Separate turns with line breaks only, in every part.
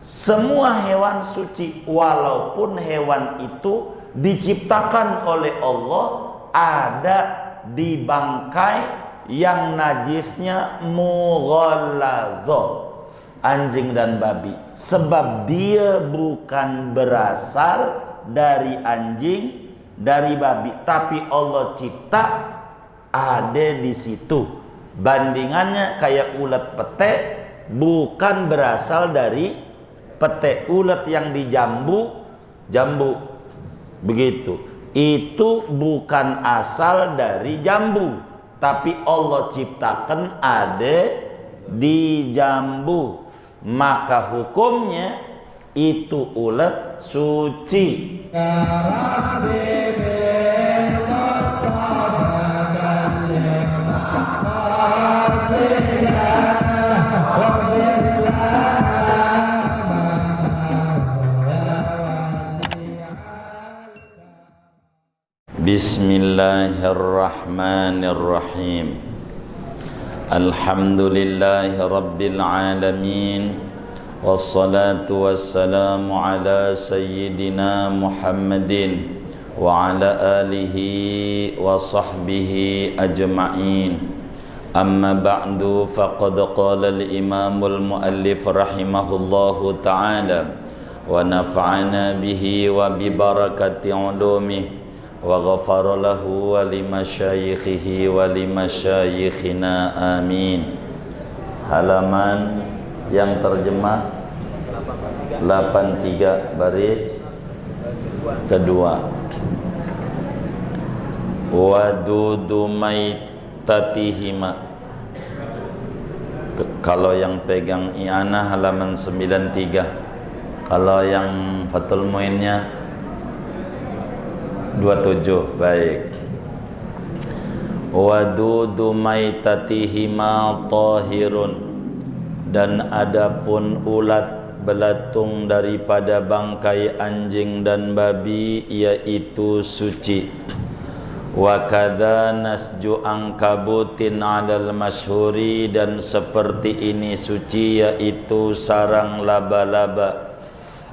semua hewan suci, walaupun hewan itu diciptakan oleh Allah ada di bangkai yang najisnya mughalladhah, anjing dan babi, sebab dia bukan berasal dari anjing, dari babi, tapi Allah cipta ada di situ. Bandingannya kayak ulet petek, bukan berasal dari petek. Ulet yang dijambu, jambu, begitu. Itu bukan asal dari jambu, tapi Allah ciptakan ada di jambu. Maka hukumnya itu ulet suci. Bismillahirrahmanirrahim. Alhamdulillahi rabbil alamin. Wassalatu wassalamu ala sayyidina Muhammadin wa ala alihi wa sahbihi ajma'in. Amma ba'du, faqad qala al-imamul muallif rahimahullahu ta'ala wa nafa'ana bihi wa bi barakati ulumihi wa ghafara lahu wa limasyayikhihi wa limasyayikhina amin. Halaman yang terjemah 83 baris kedua. Wadudu maitatihima. Kalau yang pegang i'anah halaman 93. Kalau yang Fathul Muinnya 27. Baik. Wadudu maitatihima tahirun, dan adapun ulat belatung daripada bangkai anjing dan babi yaitu suci. Wa kadza nasju angkabutin 'alal masyhuri, dan seperti ini suci yaitu sarang laba-laba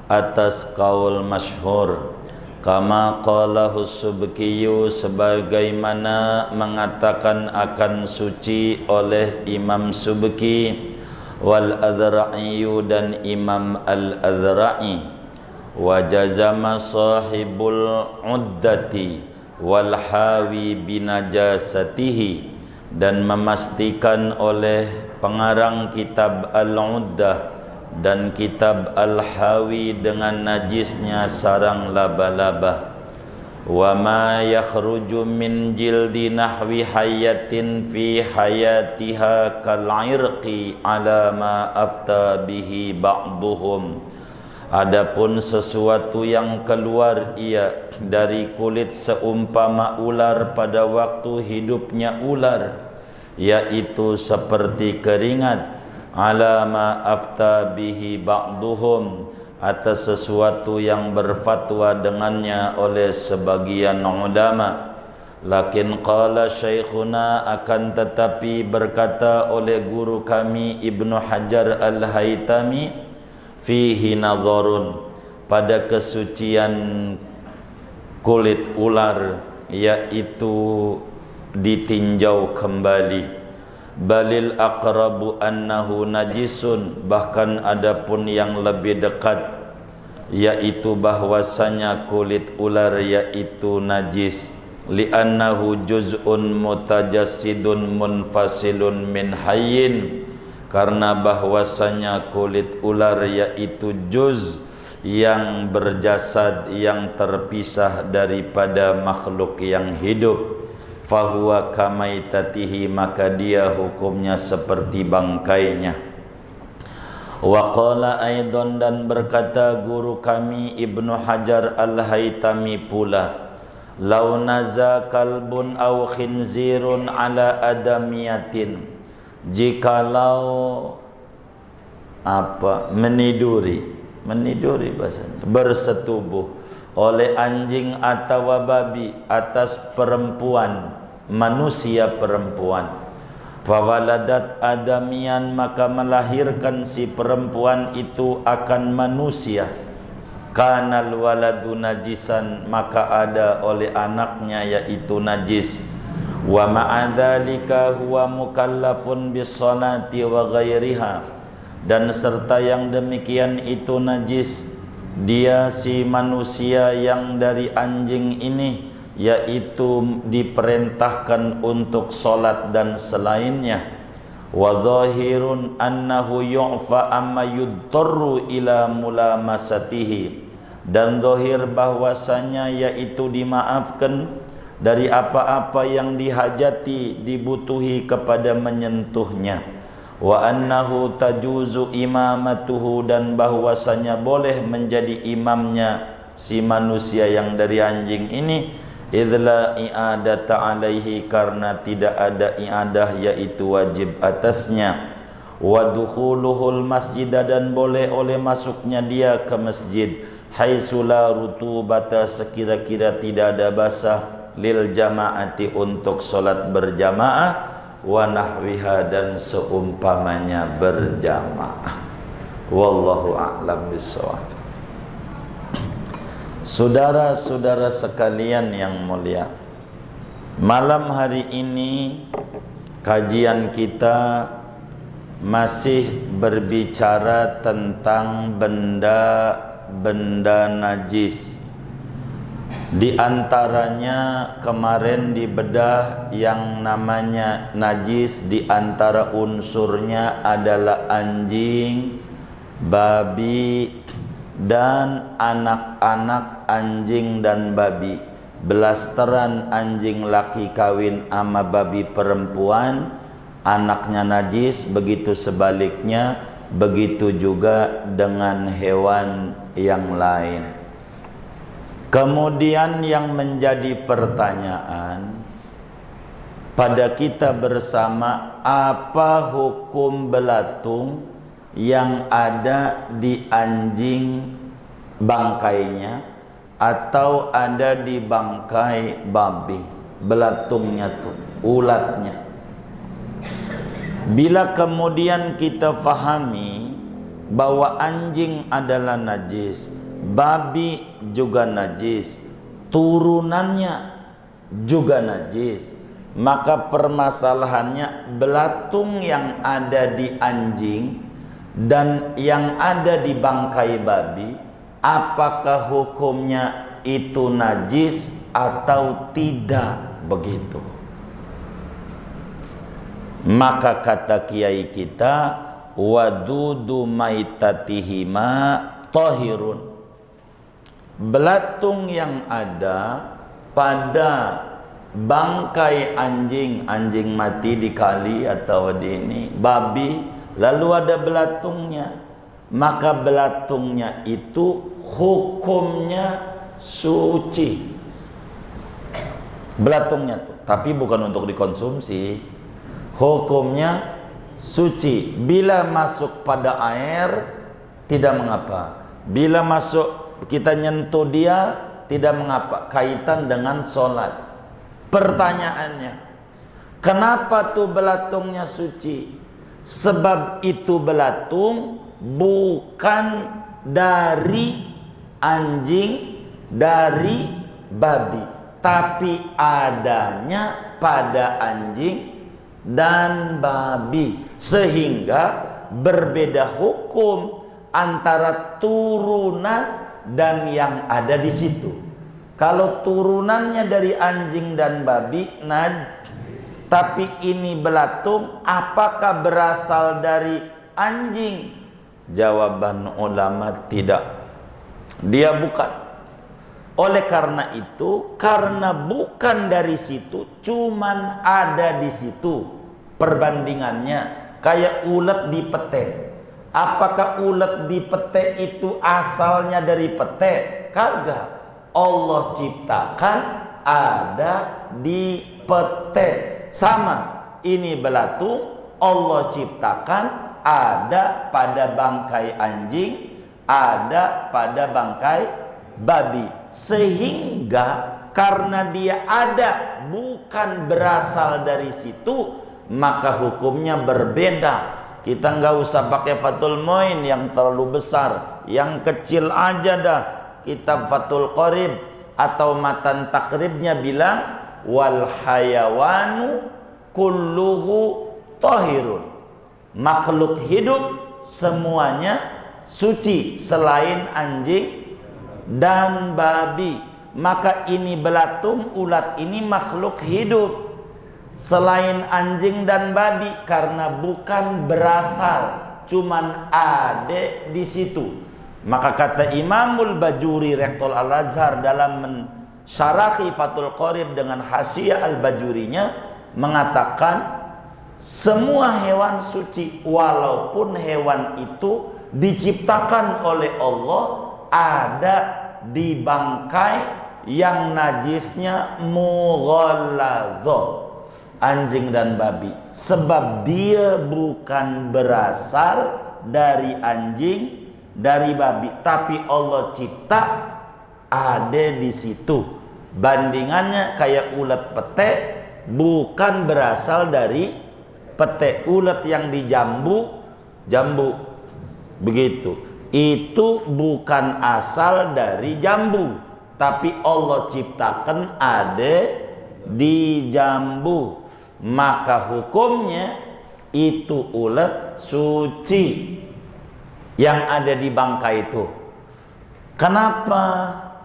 atas kaul masyhur. Kama qalahu Subkiyu, sebagaimana mengatakan akan suci oleh Imam Subki, wal Adzra'iyu, dan Imam Al-Adzra'i. Wa jazama sahibul uddati wal hawi binajasatihi, dan memastikan oleh pengarang kitab Al-Uddah dan kitab Al-Hawi dengan najisnya sarang laba-laba. Wa ma yakhruju min jildi nahwi hayatin fi hayatiha kal irqi ala ma afta bihi ba'duhum. Adapun sesuatu yang keluar ia dari kulit seumpama ular pada waktu hidupnya ular, yaitu seperti keringat, ala ma afta bihi ba'duhum, atas sesuatu yang berfatwa dengannya oleh sebagian ulama. Lakin qala syekhuna, akan tetapi berkata oleh guru kami Ibnu Hajar Al-Haytami, fihi nadharun, pada kesucian kulit ular, yaitu ditinjau kembali. Balil aqrabu annahu najisun, bahkan adapun yang lebih dekat yaitu bahwasanya kulit ular yaitu najis. Li'annahu juz'un mutajassidun munfasilun min hayyin, karena bahwasanya kulit ular yaitu juz yang berjasad, yang terpisah daripada makhluk yang hidup. Fahuwa kamaitatihi, maka dia hukumnya seperti bangkainya. Wa qala aidan, dan berkata guru kami Ibnu Hajar Al-Haytami pula, lau naza kalbun aw khinzirun ala adamiyatin, jikalau meniduri bahasanya, bersetubuh oleh anjing atau babi atas perempuan, manusia perempuan, Fawaladat adamian, maka melahirkan si perempuan itu akan manusia. Kanal waladu najisan, maka ada oleh anaknya yaitu najis. Wa ma'adzalika huwa mukallafun bis-salati wa ghairiha, dan serta yang demikian itu najis, dia si manusia yang dari anjing ini yaitu diperintahkan untuk solat dan selainnya. Wa zahirun annahu yu'fa amma yudtarru ila mulamasatihi, dan zahir bahwasanya yaitu dimaafkan dari apa-apa yang dihajati, dibutuhi kepada menyentuhnya. Wa annahu tajuzu imamatuhu, dan bahwasanya boleh menjadi imamnya si manusia yang dari anjing ini. Idla i'adata alaihi, karena tidak ada i'adah yaitu wajib atasnya. Wa dukhuluhul masjidah, dan boleh oleh masuknya dia ke masjid. Haitsu la rutubata, sekira-kira tidak ada basah, lil jamaati untuk solat berjamaah, wa nahwiha, dan seumpamanya berjamaah. Wallahu a'lam bishawab. Saudara-saudara sekalian yang mulia, malam hari ini kajian kita masih berbicara tentang benda-benda najis. Di antaranya kemarin dibedah yang namanya najis, di antara unsurnya adalah anjing, babi, dan anak-anak anjing dan babi. Belasteran anjing laki kawin ama babi perempuan, anaknya najis. Begitu sebaliknya, begitu juga dengan hewan yang lain. Kemudian yang menjadi pertanyaan pada kita bersama, apa hukum belatung yang ada di anjing bangkainya atau ada di bangkai babi, belatungnya tuh, ulatnya. Bila kemudian kita fahami bahwa anjing adalah najis, babi juga najis, turunannya juga najis, maka permasalahannya belatung yang ada di anjing dan yang ada di bangkai babi, apakah hukumnya itu najis atau tidak begitu? Maka kata kiai kita, wadudu maitatihima tahirun, belatung yang ada pada bangkai anjing, anjing mati di kali atau di ini, babi, lalu ada belatungnya, maka belatungnya itu hukumnya suci. Belatungnya tuh, tapi bukan untuk dikonsumsi, hukumnya suci. Bila masuk pada air tidak mengapa, bila masuk kita nyentuh dia tidak mengapa, kaitan dengan sholat. Pertanyaannya, kenapa tuh belatungnya suci? Sebab itu belatung bukan dari anjing, dari babi, tapi adanya pada anjing dan babi, sehingga berbeda hukum antara turunan dan yang ada di situ. Kalau turunannya dari anjing dan babi, tapi ini belatung, apakah berasal dari anjing? Jawaban ulama tidak, dia bukan. Oleh karena itu, karena bukan dari situ, cuman ada di situ. Perbandingannya kayak ulet di pete. Apakah ulet di pete itu asalnya dari pete? Kagak. Allah ciptakan ada di pete. Sama, ini belatung Allah ciptakan ada pada bangkai anjing, ada pada bangkai babi, sehingga karena dia ada bukan berasal dari situ, maka hukumnya berbeda. Kita nggak usah pakai Fathul Muin yang terlalu besar, yang kecil aja dah. Kitab Fathul Qorib atau matan takribnya bilang wal hayawanu kulluhu tahirun. Makhluk hidup semuanya suci selain anjing dan babi. Maka ini belatung, ulat ini makhluk hidup selain anjing dan babi, karena bukan berasal, cuman ada di situ. Maka kata Imamul Bajuri Rektor Al-Azhar dalam mensyarahi Fathul Qorib dengan Hasyiah Al-Bajurinya mengatakan semua hewan suci, walaupun hewan itu diciptakan oleh Allah ada di bangkai yang najisnya mughalladhah, anjing dan babi, sebab dia bukan berasal dari anjing, dari babi, tapi Allah cipta ada di situ. Bandingannya kayak ulat pete bukan berasal dari pete, ulat yang di jambu begitu, itu bukan asal dari jambu, tapi Allah ciptakan ada di jambu. Maka hukumnya itu ulat suci yang ada di bangkai itu. Kenapa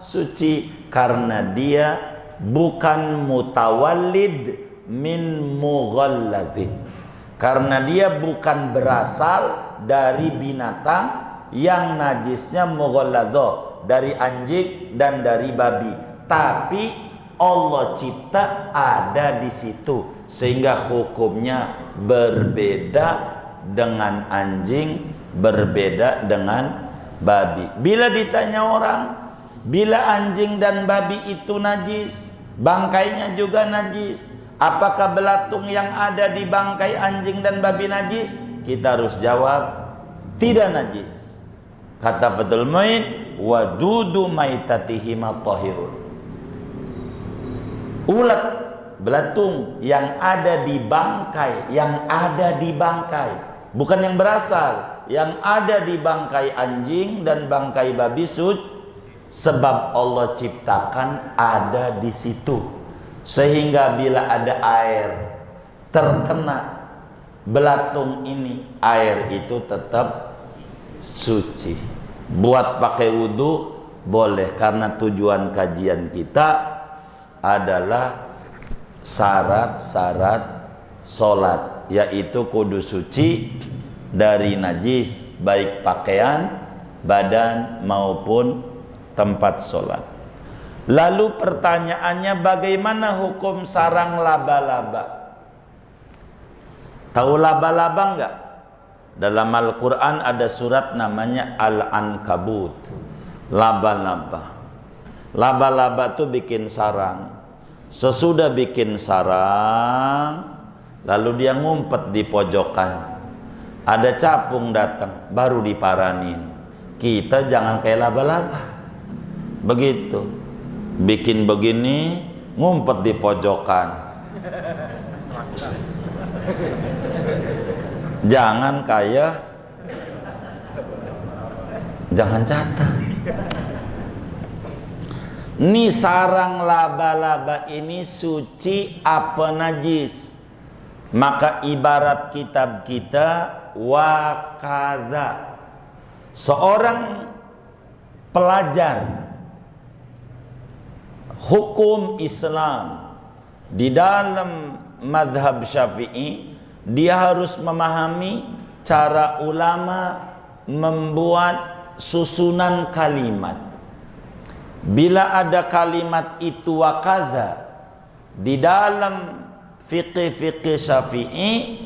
suci? Karena dia bukan mutawallid min mughalladhin, karena dia bukan berasal dari binatang yang najisnya mughalladhah, dari anjing dan dari babi, tapi Allah cipta ada di situ, sehingga hukumnya berbeda dengan anjing, berbeda dengan babi. Bila ditanya orang, bila anjing dan babi itu najis, bangkainya juga najis, apakah belatung yang ada di bangkai anjing dan babi najis? Kita harus jawab tidak najis. Kata Fathul Muin, wadudu maitatihima tahirun. Ulat, belatung yang ada di bangkai, bukan yang berasal, yang ada di bangkai anjing dan bangkai babi sebab Allah ciptakan ada di situ, sehingga bila ada air terkena belatung ini, air itu tetap suci. Buat pakai wudhu boleh, karena tujuan kajian kita adalah syarat-syarat sholat, yaitu kudu suci dari najis, baik pakaian, badan maupun tempat sholat. Lalu pertanyaannya, bagaimana hukum sarang laba-laba? Tahu laba-laba enggak? Dalam Al-Quran ada surat namanya Al-Ankabut, laba-laba. Laba-laba tuh bikin sarang. Sesudah bikin sarang, lalu dia ngumpet di pojokan. Ada capung datang, baru diparanin. Kita jangan kayak laba-laba begitu, bikin begini, ngumpet di pojokan. Jangan kayak, jangan catat. Ini sarang laba-laba ini suci apa najis? Maka ibarat kitab kita, wakadha, seorang pelajar hukum Islam di dalam madhab Syafi'i, dia harus memahami cara ulama membuat susunan kalimat. Bila ada kalimat itu wakadha di dalam fikih Syafi'i,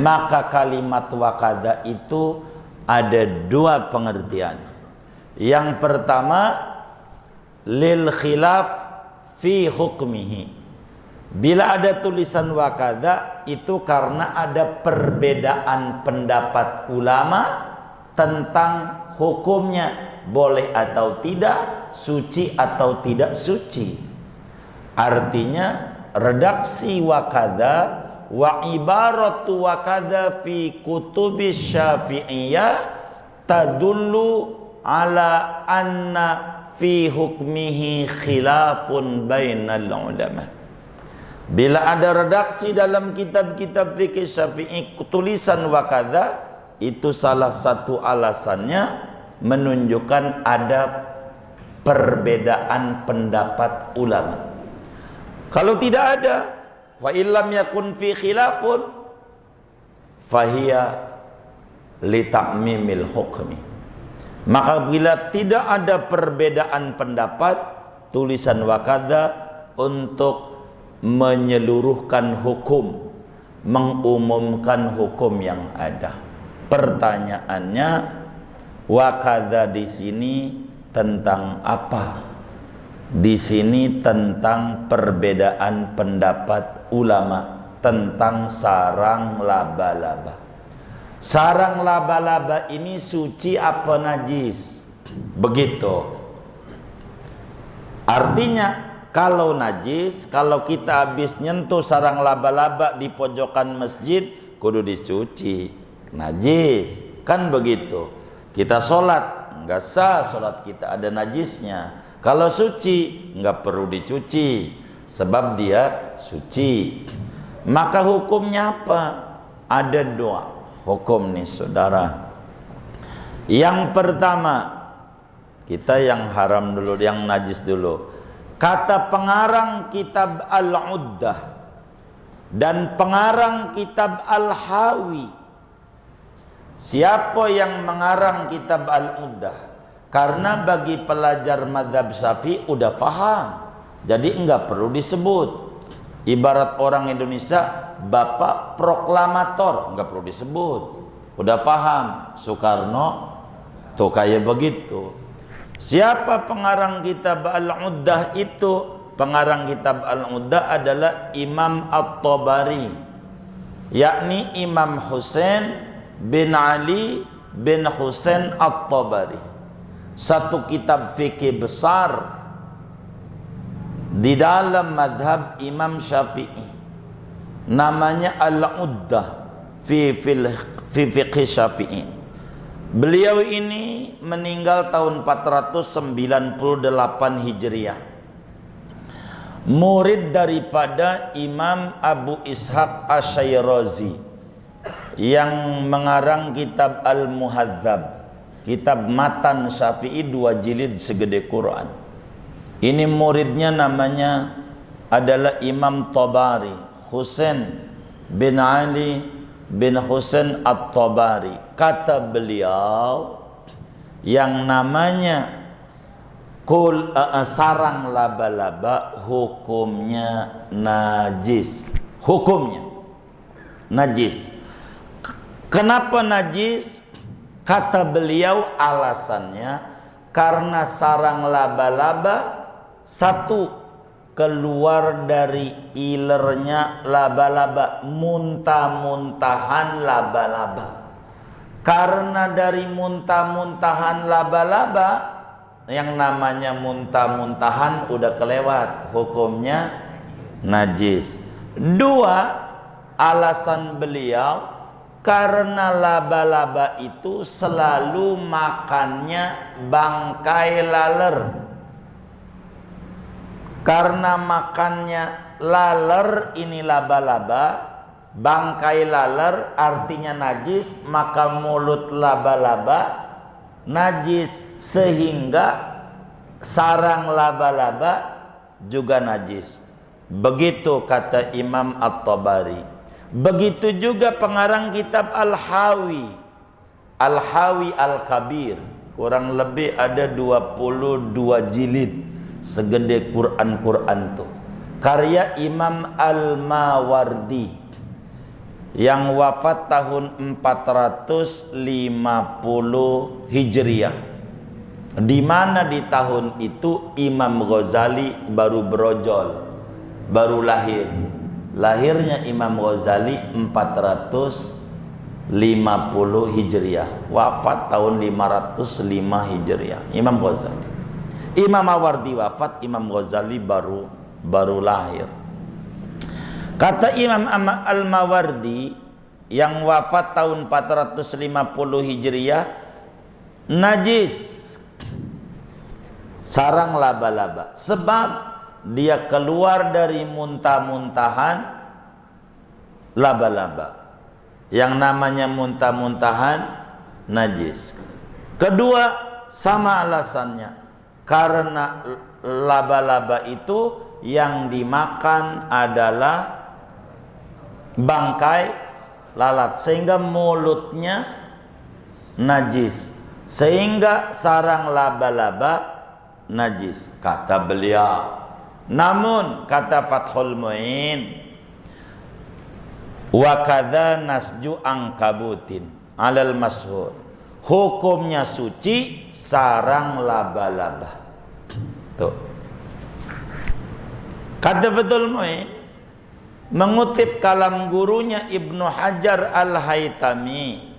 maka kalimat wakadha itu ada dua pengertian. Yang pertama, lil khilaf fi hukmihi. Bila ada tulisan wakadha, itu karena ada perbedaan pendapat ulama tentang hukumnya, boleh atau tidak, suci atau tidak suci. Artinya redaksi wakadha wa ibaratu wa kadza fi kutubi Syafi'iyah tadullu ala anna fi hukmihi khilafun bainal ulama. Bila ada redaksi dalam kitab-kitab fikih Syafi'i tulisan wa kadza, itu salah satu alasannya menunjukkan ada perbedaan pendapat ulama. Kalau tidak ada, fa illam yakun fi khilafun fahiya li ta'mimil hukmi. Maka bila tidak ada perbedaan pendapat, tulisan wa kadza untuk menyeluruhkan hukum, mengumumkan hukum yang ada. Pertanyaannya, wa kadza di sini tentang apa? Di sini tentang perbedaan pendapat ulama tentang sarang laba-laba. Sarang laba-laba ini suci apa najis? Begitu. Artinya kalau najis, kalau kita habis nyentuh sarang laba-laba di pojokan masjid, kudu dicuci. Najis, kan begitu. Kita sholat, nggak sah sholat kita, ada najisnya. Kalau suci nggak perlu dicuci sebab dia suci. Maka hukumnya apa? Ada dua hukum nih saudara. Yang pertama, kita yang haram dulu, yang najis dulu. Kata pengarang kitab Al-Uddah dan pengarang kitab Al-Hawi. Siapa yang mengarang kitab Al-Uddah? Karena bagi pelajar mazhab Syafi'i udah paham, jadi enggak perlu disebut. Ibarat orang Indonesia, bapak proklamator, enggak perlu disebut. Udah paham, Soekarno tuh kayak begitu. Siapa pengarang kitab Al-Uddah itu? Pengarang kitab Al-Uddah adalah Imam At-Tabari, yakni Imam Husain bin Ali bin Husain At-Tabari. Satu kitab fikih besar di dalam madhab Imam Syafi'i, namanya Al-Uddah fi fiqh Syafi'i. Beliau ini meninggal tahun 498 Hijriah. Murid daripada Imam Abu Ishaq Asy-Syirazi yang mengarang kitab Al-Muhadzab, kitab matan Syafi'i 2 jilid segede Quran. Ini muridnya namanya adalah Imam Tabari, Husain bin Ali bin Husain At-Tabari. Kata beliau, yang namanya sarang laba-laba hukumnya najis. Hukumnya najis. Kenapa najis? Kata beliau alasannya karena sarang laba-laba satu, keluar dari ilernya laba-laba, muntah-muntahan laba-laba. Karena dari muntah-muntahan laba-laba, yang namanya muntah-muntahan udah kelewat, hukumnya najis. Dua, alasan beliau karena laba-laba itu selalu makannya bangkai laler. Karena makannya laler ini laba-laba, bangkai laler artinya najis, maka mulut laba-laba najis, sehingga sarang laba-laba juga najis. Begitu kata Imam At-Tabari. Begitu juga pengarang kitab Al-Hawi, Al-Hawi Al-Kabir, kurang lebih ada 22 jilid segede Quran tuh, karya Imam Al-Mawardi yang wafat tahun 450 Hijriah, di mana di tahun itu Imam Ghazali baru berojol, baru lahir. Lahirnya Imam Ghazali 450 Hijriah, wafat tahun 505 Hijriah. Imam Ghazali. Imam Mawardi wafat, Imam Ghazali baru lahir. Kata Imam Al-Mawardi yang wafat tahun 450 Hijriah, najis sarang laba-laba sebab dia keluar dari muntah-muntahan laba-laba. Yang namanya muntah-muntahan najis. Kedua, sama alasannya, karena laba-laba itu yang dimakan adalah bangkai lalat sehingga mulutnya najis, sehingga sarang laba-laba najis, kata beliau. Namun kata Fathul Mu'in, wa kadza nasju angkabutin alal masyhur, hukumnya suci sarang laba-laba. Tuh. Kata Fathul Mu'in mengutip kalam gurunya Ibnu Hajar Al-Haytami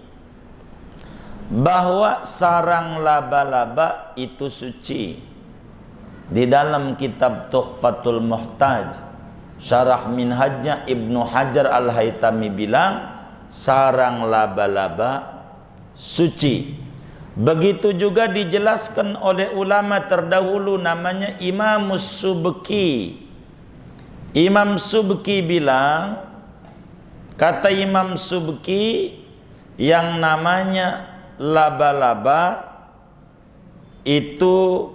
bahwa sarang laba-laba itu suci. Di dalam kitab Tuhfatul Muhtaj syarah minhajnya Ibnu Hajar Al-Haytami bilang sarang laba-laba suci. Begitu juga dijelaskan oleh ulama terdahulu namanya Imam Subki. Imam Subki bilang, kata Imam Subki, yang namanya laba-laba itu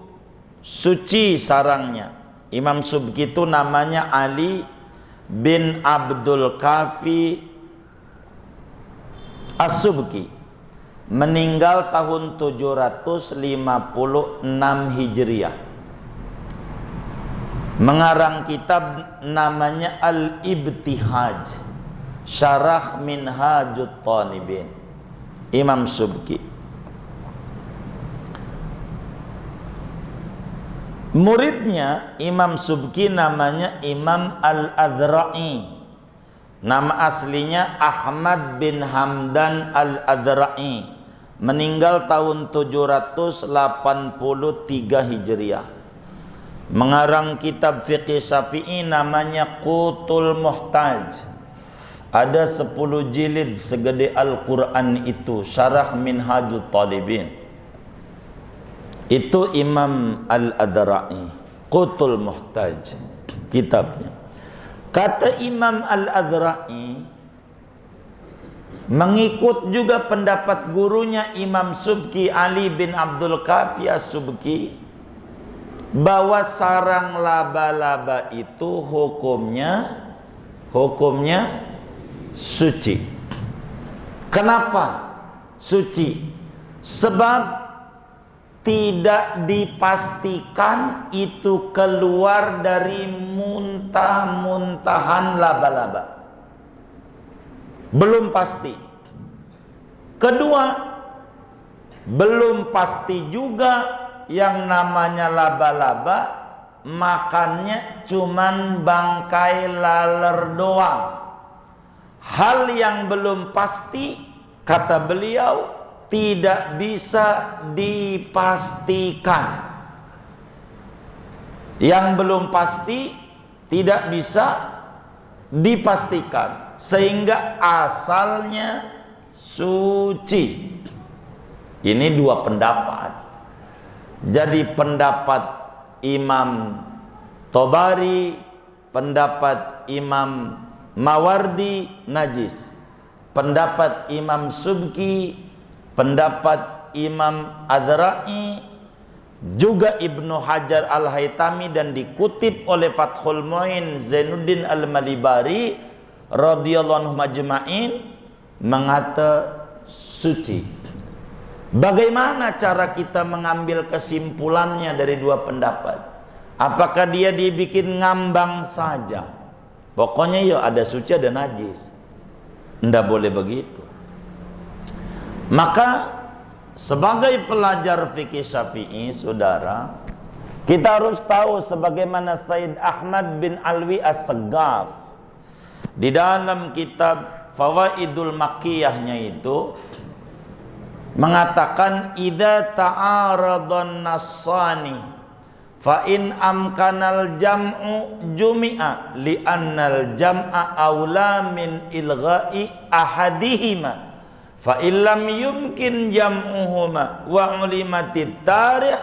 suci sarangnya. Imam Subki itu namanya Ali bin Abdul Kafi As-Subki, meninggal tahun 756 Hijriah. Mengarang kitab namanya Al-Ibtihaj Syarah Minhajut Talibin. Imam Subki. Muridnya Imam Subki namanya Imam Al-Adhra'i. Nama aslinya Ahmad bin Hamdan Al-Adhra'i, meninggal tahun 783 Hijriah. Mengarang kitab fiqih Syafi'i namanya Qutul Muhtaj. Ada 10 jilid segede Al-Quran itu, Syarah Minhajut Talibin. Itu Imam Al-Adhra'i, Qutul Muhtaj kitabnya. Kata Imam Al-Adhra'i, mengikut juga pendapat gurunya Imam Subki, Ali bin Abdul Kafi As-Subki, bahwa sarang laba-laba itu hukumnya suci. Kenapa suci? Sebab tidak dipastikan itu keluar dari muntah-muntahan laba-laba. Belum pasti. Kedua, belum pasti juga yang namanya laba-laba makannya cuman bangkai laler doang. Hal yang belum pasti, kata beliau, tidak bisa dipastikan. Yang belum pasti tidak bisa dipastikan, sehingga asalnya suci. Ini dua pendapat. Jadi pendapat Imam Tobari, pendapat Imam Mawardi najis, pendapat Imam Subki, pendapat Imam Adhra'i, juga Ibnu Hajar Al-Haytami, dan dikutip oleh Fathul Mu'in Zainuddin Al-Malibari radhiyallahu anhu majma'in, mengata suci. Bagaimana cara kita mengambil kesimpulannya dari dua pendapat? Apakah dia dibikin ngambang saja? Pokoknya ya ada suci ada najis. Nggak boleh begitu. Maka sebagai pelajar fikih Syafi'i, saudara, kita harus tahu sebagaimana Said Ahmad bin Alwi As-Saggaf di dalam kitab Fawaidul Makkiyahnya itu mengatakan idza ta'aradan nassani fa in amkanal jam'u jumi'a li annal jam'a aula min ilgha'i ahadihima fa illam yumkin jam'uhuma wa ulimatit tarikh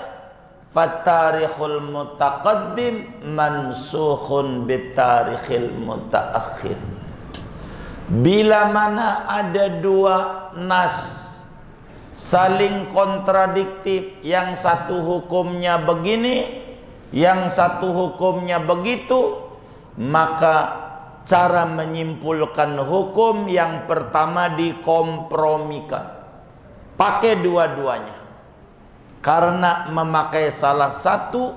fatarikhul mutaqaddim mansukhun bitarikhil mutaakhir. Bila mana ada dua nas saling kontradiktif, yang satu hukumnya begini, yang satu hukumnya begitu, maka cara menyimpulkan hukum yang pertama dikompromikan, pakai dua-duanya. Karena memakai salah satu,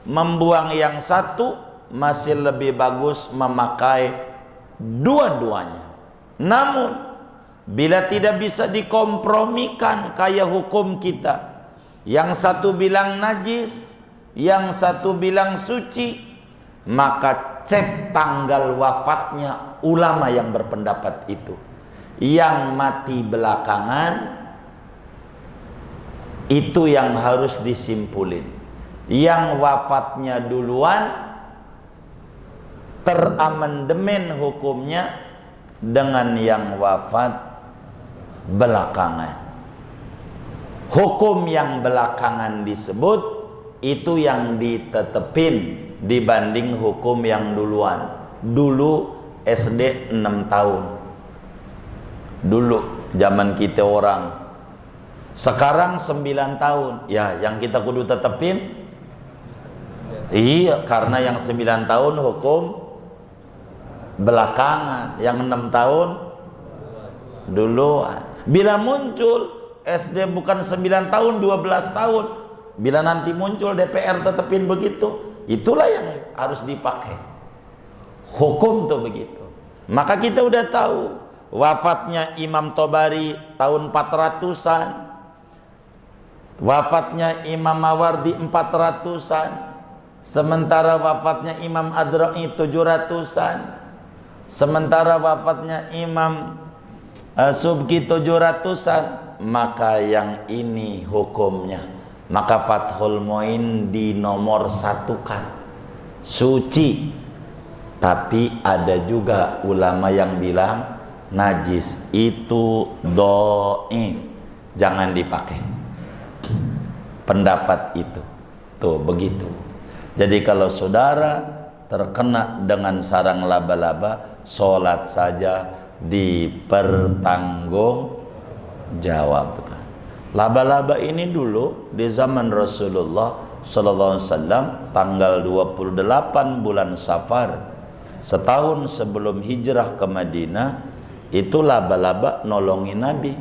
membuang yang satu, masih lebih bagus memakai dua-duanya. Namun bila tidak bisa dikompromikan kayak hukum kita, yang satu bilang najis, yang satu bilang suci, maka cek tanggal wafatnya ulama yang berpendapat itu. Yang mati belakangan itu yang harus disimpulin. Yang wafatnya duluan teramandemen hukumnya dengan yang wafat belakangan. Hukum yang belakangan disebut itu yang ditetepin dibanding hukum yang duluan. Dulu SD 6 tahun. Dulu zaman kita orang. Sekarang 9 tahun. Ya, yang kita kudu tetepin. Iya, karena yang 9 tahun hukum belakangan, yang 6 tahun duluan. Bila muncul SD bukan 9 tahun, 12 tahun, bila nanti muncul DPR tetepin begitu, itulah yang harus dipakai. Hukum tuh begitu. Maka kita udah tahu wafatnya Imam Tobari tahun 400-an, wafatnya Imam Mawardi 400-an, sementara wafatnya Imam Adra'i 700-an, sementara wafatnya Imam Subki 700-an. Maka yang ini hukumnya, maka Fathul Muin dinomor satukan, suci. Tapi ada juga ulama yang bilang najis, itu dhaif, jangan dipakai pendapat itu. Tuh begitu. Jadi kalau saudara terkena dengan sarang laba-laba, sholat saja dipertanggungjawabkan. Laba-laba ini dulu di zaman Rasulullah sallallahu alaihi wasallam tanggal 28 bulan Safar, setahun sebelum hijrah ke Madinah, itu laba-laba nolongin Nabi.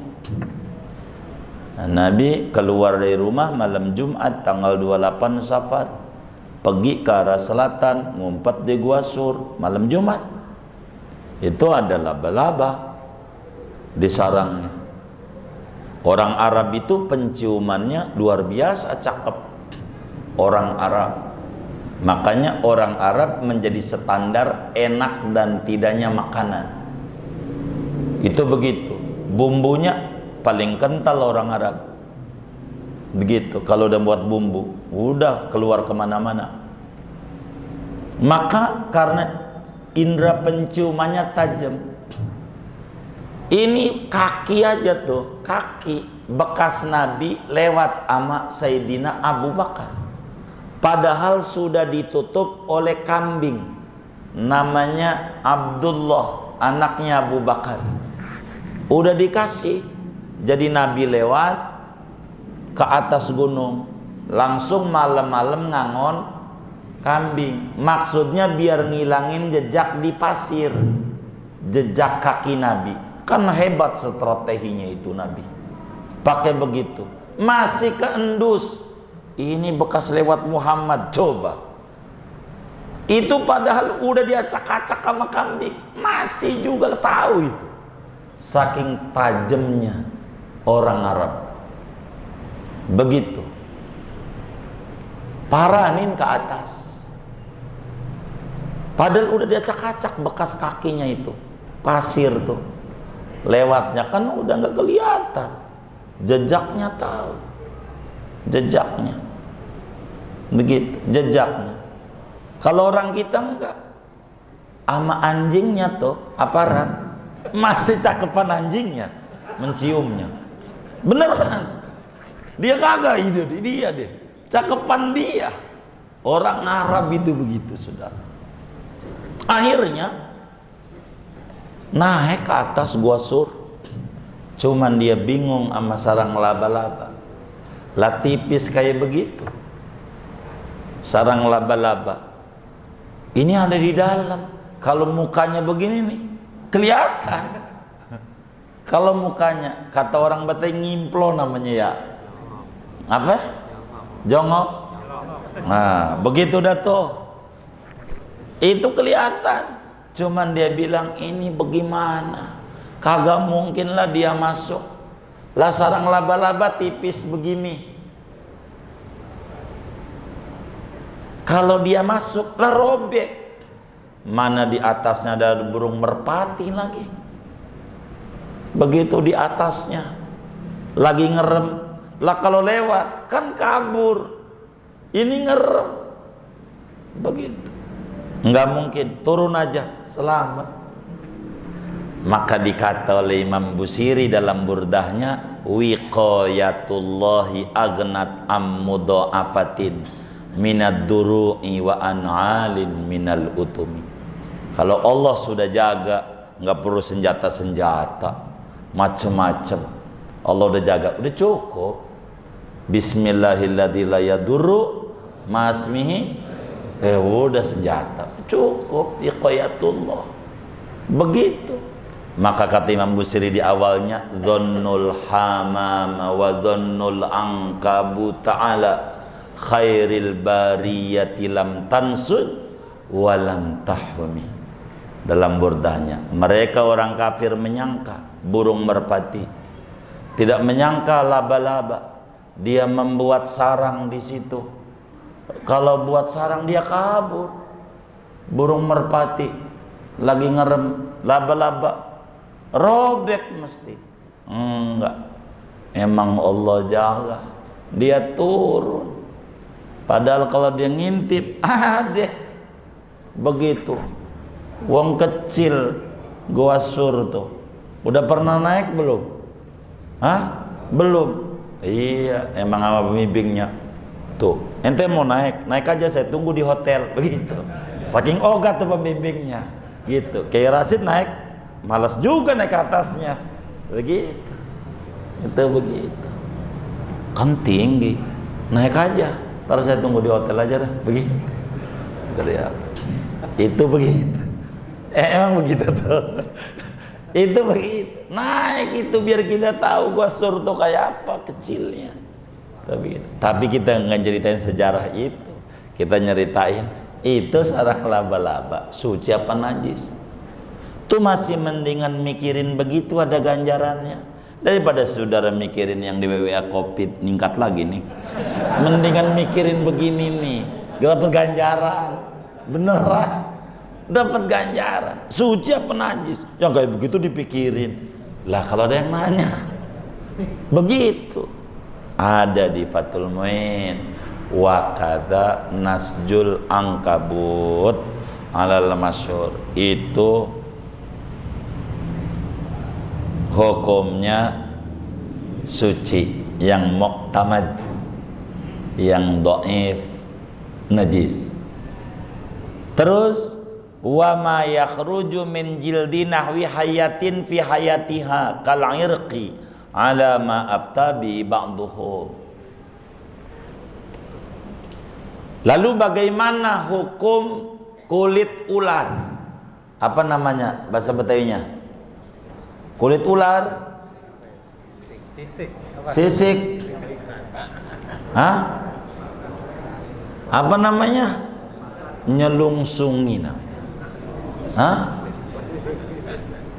Nah, Nabi keluar dari rumah malam Jumat tanggal 28 Safar, pergi ke arah selatan, ngumpet di Gua Sur malam Jumat. Itu ada laba-laba di sarangnya. Orang Arab itu penciumannya luar biasa cakep. Orang Arab. Makanya orang Arab menjadi standar enak dan tidaknya makanan. Itu begitu. Bumbunya paling kental orang Arab. Begitu. Kalau udah buat bumbu, udah keluar kemana-mana. Maka karena indera penciumannya tajam, ini kaki aja tuh, kaki bekas Nabi lewat ama Sayyidina Abu Bakar, padahal sudah ditutup oleh kambing namanya Abdullah, anaknya Abu Bakar. Udah dikasih, jadi Nabi lewat ke atas gunung, langsung malam-malam ngangon kambing. Maksudnya biar ngilangin jejak di pasir, jejak kaki Nabi. Kan hebat strateginya itu Nabi. Pakai begitu. Masih keendus. Ini bekas lewat Muhammad, coba. Itu padahal udah diacak-acak sama kambing, masih juga tahu itu. Saking tajamnya orang Arab. Begitu. Paranin ke atas. Padahal udah diacak-acak bekas kakinya itu. Pasir tuh. Lewatnya kan udah nggak kelihatan, jejaknya tahu, jejaknya. Begitu jejaknya. Kalau orang kita enggak, sama anjingnya tuh aparat masih cakepan anjingnya, menciumnya. Beneran. Dia kagak itu dia deh. Cakepan dia. Orang Arab itu begitu, Saudara. Akhirnya naik ke atas Gua Sur. Cuman dia bingung sama sarang laba-laba. Lah tipis kayak begitu. Sarang laba-laba. Ini ada di dalam. Kalau mukanya begini nih, kelihatan. Kalau mukanya, kata orang Batak ngimplo namanya ya. Apa? Jongok. Nah, begitu dah tuh. Itu kelihatan. Cuman dia bilang, ini bagaimana? Kagak mungkin lah dia masuk. Lah sarang laba-laba tipis begini. Kalau dia masuk, lah robek. Mana di atasnya ada burung merpati lagi. Begitu di atasnya lagi ngerem. Lah kalau lewat kan kabur. Ini ngerem. Begitu. Nggak mungkin, turun aja, selamat. Maka dikata oleh Imam Busiri dalam burdahnya, wiqayatullahi agnat ammudha'afatin minad duru'i wa an'alin minal utumi. Kalau Allah sudah jaga, nggak perlu senjata-senjata macem-macem. Allah udah jaga, udah cukup. Bismillahilladzi la yadurru ma'asmihi. Udah senjata, cukup. Wiqayatullah. Begitu. Maka kata Imam Busiri di awalnya, dhannul hamama wa dhannul ankabu ta'ala khairil bariyati lam tansud wa lam tahumi. Dalam burdahnya, mereka orang kafir menyangka burung merpati, tidak menyangka laba-laba. Dia membuat sarang di situ. Kalau buat sarang dia kabur. Burung merpati lagi ngerem, laba-laba robek mesti. Enggak. Emang Allah jaga. Dia turun. Padahal kalau dia ngintip, ada. Begitu. Wong kecil Gua Sur tuh. Udah pernah naik belum? Hah? Belum. Iya, emang sama pembimbingnya. Tuh, ente mau naik, naik aja, saya tunggu di hotel. Begitu. Saking ogah tuh pembimbingnya. Gitu. Kayak Rasid naik, malas juga naik ke atasnya. Begitu. Itu begitu. Kan tinggi. Naik aja. Terus saya tunggu di hotel aja dah. Begitu. Itu begitu. Emang begitu tuh. Itu begitu. Naik itu biar kita tahu Gua Sur tuh kayak apa kecilnya. Tapi kita nggak ceritain sejarah itu. Kita nyeritain itu sarang laba-laba suci apa najis. Tuh masih mendingan mikirin begitu ada ganjarannya daripada saudara mikirin yang di WWA Covid ningkat lagi nih. Mendingan mikirin begini nih, dapat ganjaran beneran, dapat ganjaran suci apa najis. Yang kayak begitu dipikirin lah. Kalau ada yang nanya begitu, ada di Fathul Muin. Wa kadza nasjul ankabut alal masyhur. Itu hukumnya suci, yang muqtamad, yang dhaif najis. Terus wa ma yakhruju min jildi nahwi hayatin fi hayatiha kal irqi ala ma afta bi ba'dhuhu. Lalu bagaimana hukum kulit ular? Apa namanya bahasa Betawinya? Kulit ular? Sisik. Hah? Apa namanya? Nyelungsungi namanya. Hah?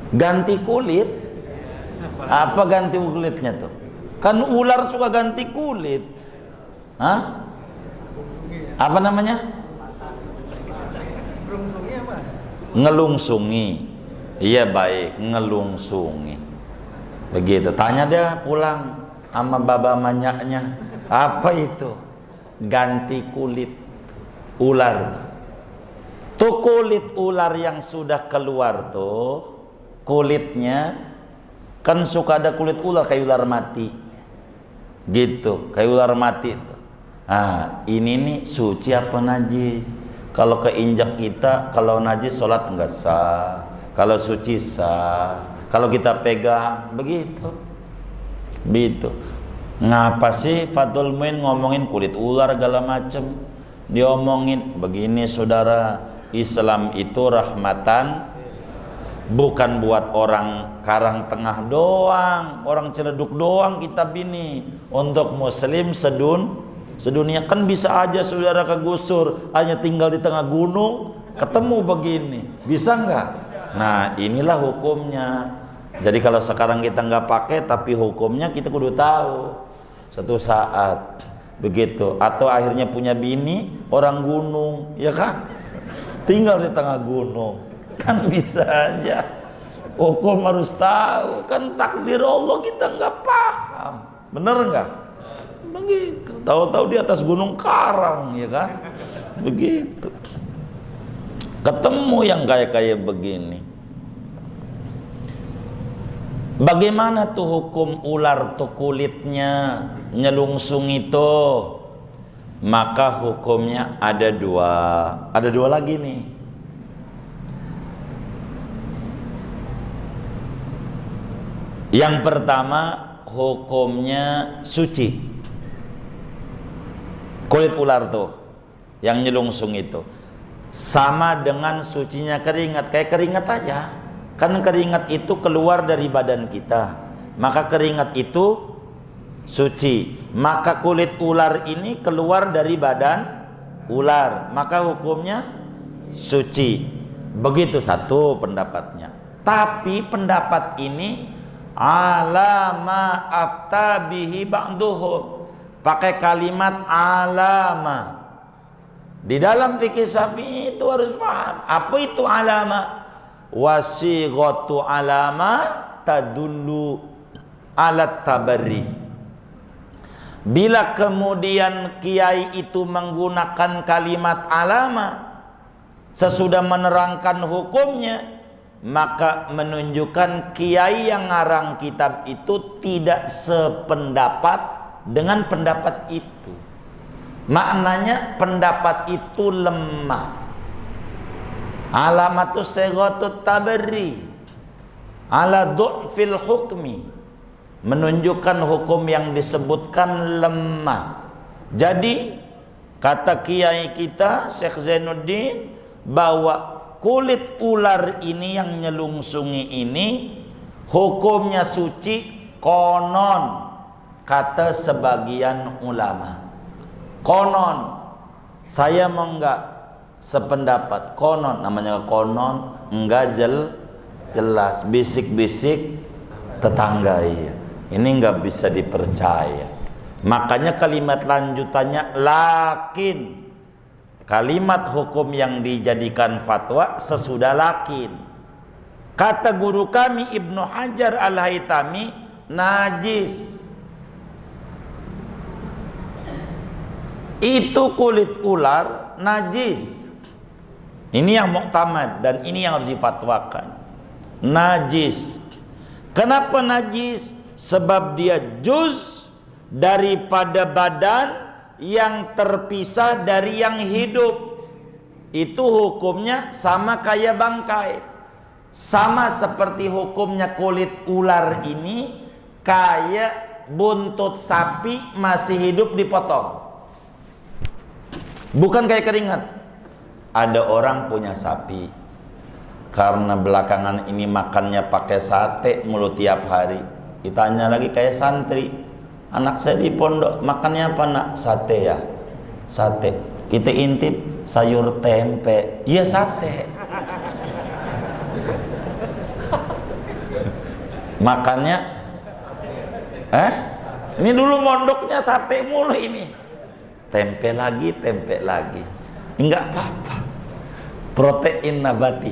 Ganti kulit? Apa ganti kulitnya tuh? Kan ular suka ganti kulit. Hah? Apa namanya? Ngelungsungi. Iya baik, ngelungsungi. Begitu. Tanya dia pulang sama baba manyaknya. Apa itu? ganti kulit ular. Tuh kulit ular yang sudah keluar tuh, kulitnya kan suka ada kulit ular kayak ular mati gitu, kayak ular mati tuh. Nah ini nih suci apa najis? Kalau keinjak kita, kalau najis sholat enggak sah, kalau suci sah. Kalau kita pegang begitu, begitu. Ngapa sih Fathul Muin ngomongin kulit ular segala macem? Diomongin begini, saudara, Islam itu rahmatan, bukan buat orang Karang Tengah doang, orang Ciledug doang kitab ini. Untuk Muslim sedunia. Kan bisa aja saudara kegusur, hanya tinggal di tengah gunung, ketemu begini, bisa nggak? Nah inilah hukumnya. Jadi kalau sekarang kita nggak pakai, tapi hukumnya kita kudu tahu satu saat begitu. Atau akhirnya punya bini orang gunung, ya kan? Tinggal di tengah gunung, kan bisa aja. Hukum harus tahu, kan takdir Allah kita nggak paham, bener nggak? Begitu. Tahu-tahu di atas gunung karang, ya kan? Begitu. Ketemu yang kayak begini. Bagaimana tuh hukum ular tuh kulitnya nyelungsung itu? Maka hukumnya ada dua lagi nih. Yang pertama hukumnya suci. Kulit ular tuh yang nyelungsung itu sama dengan sucinya keringat, kayak keringat aja. Kan keringat itu keluar dari badan kita, maka keringat itu suci. Maka kulit ular ini keluar dari badan ular, maka hukumnya suci. Begitu satu pendapatnya. Tapi pendapat ini alama afta bihi ba'duhum, pakai kalimat alama. Di dalam fikih Syafi'i itu harus paham apa itu alama. Wasighatu alama tadullu alat tabarri. Bila kemudian kiai itu menggunakan kalimat alama sesudah menerangkan hukumnya, maka menunjukkan kiai yang ngarang kitab itu tidak sependapat dengan pendapat itu. Maknanya pendapat itu lemah. Alamatus sighatut tabarri ala du'fil hukmi, menunjukkan hukum yang disebutkan lemah. Jadi kata kiai kita Syekh Zainuddin bahwa kulit ular ini yang nyelungsungi ini hukumnya suci konon, kata sebagian ulama. Konon, saya mau enggak sependapat, konon, namanya konon, enggak jelas, bisik-bisik tetangga, iya. Ini enggak bisa dipercaya. Makanya kalimat lanjutannya lakin, kalimat hukum yang dijadikan fatwa sesudah lakin. Kata guru kami Ibnu Hajar Al-Haytami, najis. Itu kulit ular najis. Ini yang muktamad dan ini yang harus difatwakan. Najis. Kenapa najis? Sebab dia juz daripada badan yang terpisah dari yang hidup. Itu hukumnya sama kayak bangkai. Sama seperti hukumnya kulit ular ini kayak buntut sapi masih hidup dipotong. Bukan kayak keringat. Ada orang punya sapi, karena belakangan ini makannya pakai sate mulu tiap hari. Ditanya lagi kayak santri, anak saya di pondok makannya apa nak? Sate ya, sate. Kita intip sayur tempe, iya sate. Makannya, ini dulu mondoknya sate mulu ini. Tempe lagi, enggak apa-apa, protein nabati.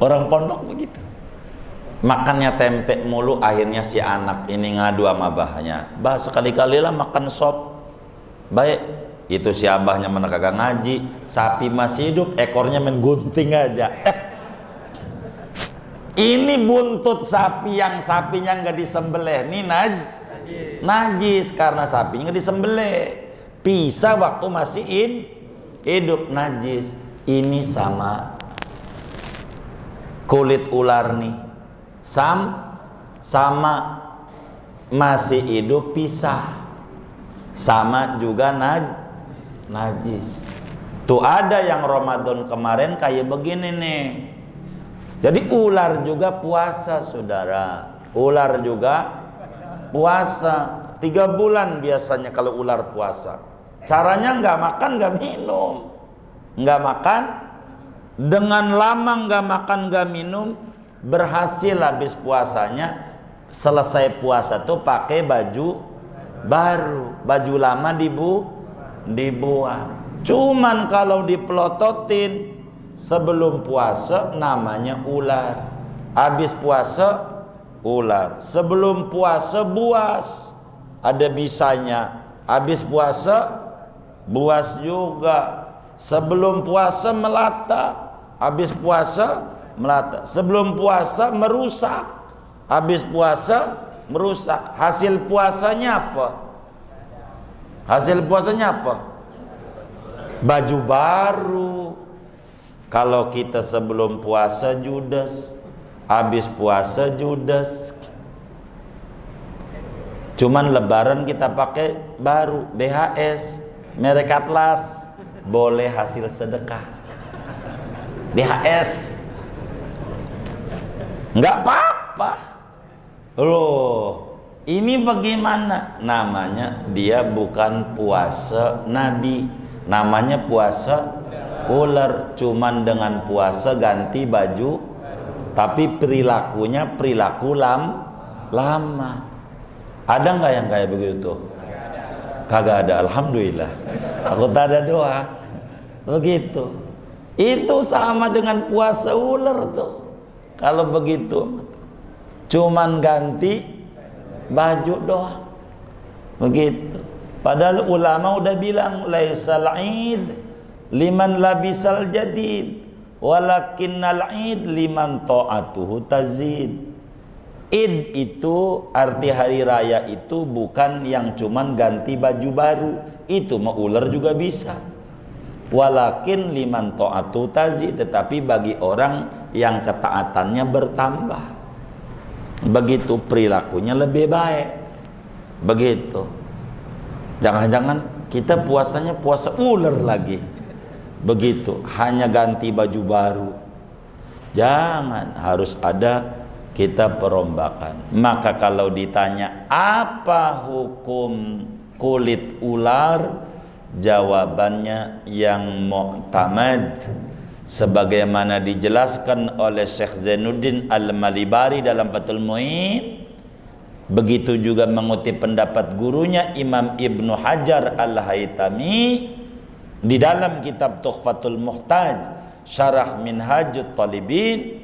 Orang pondok begitu, makannya tempe mulu. Akhirnya si anak ini ngadu sama mbahnya, "Bah, sekali-kali lah makan sop." Baik, itu si abahnya mana kagak ngaji, sapi masih hidup, ekornya main gunting aja. Ini buntut sapi yang sapinya nggak disembelih, ini najis karena sapinya nggak disembelih. Pisah waktu masih hidup, najis. Ini sama kulit ular nih, sama masih hidup pisah, sama juga najis. Tuh ada yang Ramadan kemarin kayak begini nih. Jadi ular juga puasa, saudara. Ular juga puasa 3 bulan biasanya kalau ular puasa. Caranya nggak makan, nggak minum, nggak makan. Dengan lama nggak makan, nggak minum, berhasil habis puasanya. Selesai puasa tuh pakai baju baru, baju lama dibuang. Cuman kalau dipelototin sebelum puasa namanya ular, habis puasa ular, sebelum puasa buas, ada bisanya, habis puasa buas juga, sebelum puasa melata, habis puasa melata, sebelum puasa merusak, habis puasa merusak. Hasil puasanya apa? Hasil puasanya apa? Baju baru. Kalau kita sebelum puasa judes, habis puasa judes. Cuman lebaran kita pakai baru, BHS, merek Atlas, boleh hasil sedekah. BHS nggak apa-apa. Loh, ini bagaimana? Namanya dia bukan puasa Nabi, namanya puasa ular. Cuman dengan puasa ganti baju, tapi perilakunya perilaku lama. Ada nggak yang kayak begitu? Kagak ada, alhamdulillah. Aku tak ada doa. Begitu. Itu sama dengan puasa ular tuh. Kalau begitu, cuman ganti baju doang. Begitu. Padahal ulama udah bilang laisal id liman labisal jadid walakinnal id liman ta'atuhu tazid. Id itu arti hari raya itu bukan yang cuman ganti baju baru, itu mau ular juga bisa. Walakin liman ta'atuhu tazid, tetapi bagi orang yang ketaatannya bertambah, begitu perilakunya lebih baik. Begitu. Jangan-jangan kita puasanya puasa ular lagi. Begitu, hanya ganti baju baru. Jangan, harus ada kita perombakan. Maka kalau ditanya apa hukum kulit ular, jawabannya yang mu'tamad sebagaimana dijelaskan oleh Syekh Zainuddin Al-Malibari dalam Fathul Mu'in. Begitu juga mengutip pendapat gurunya Imam Ibnu Hajar Al-Haytami di dalam kitab Tuhfatul Muhtaj Syarah Minhajut Talibin,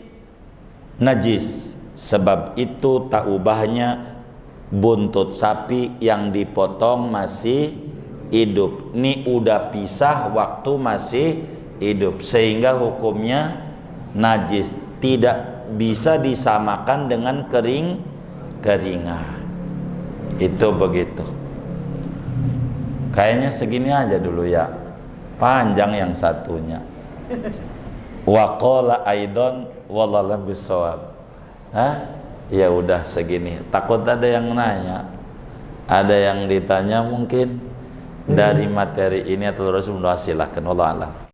najis. Sebab itu tak ubahnya buntut sapi yang dipotong masih hidup. Ini udah pisah waktu masih hidup, sehingga hukumnya najis, tidak bisa disamakan dengan keringat. Itu begitu. Kayaknya segini aja dulu ya, panjang yang satunya. Wa qala aidon wallahu bisawab. Ya udah segini. Takut ada yang nanya, ada yang ditanya mungkin dari materi ini atau terus. Silahkan, wallahu a'lam.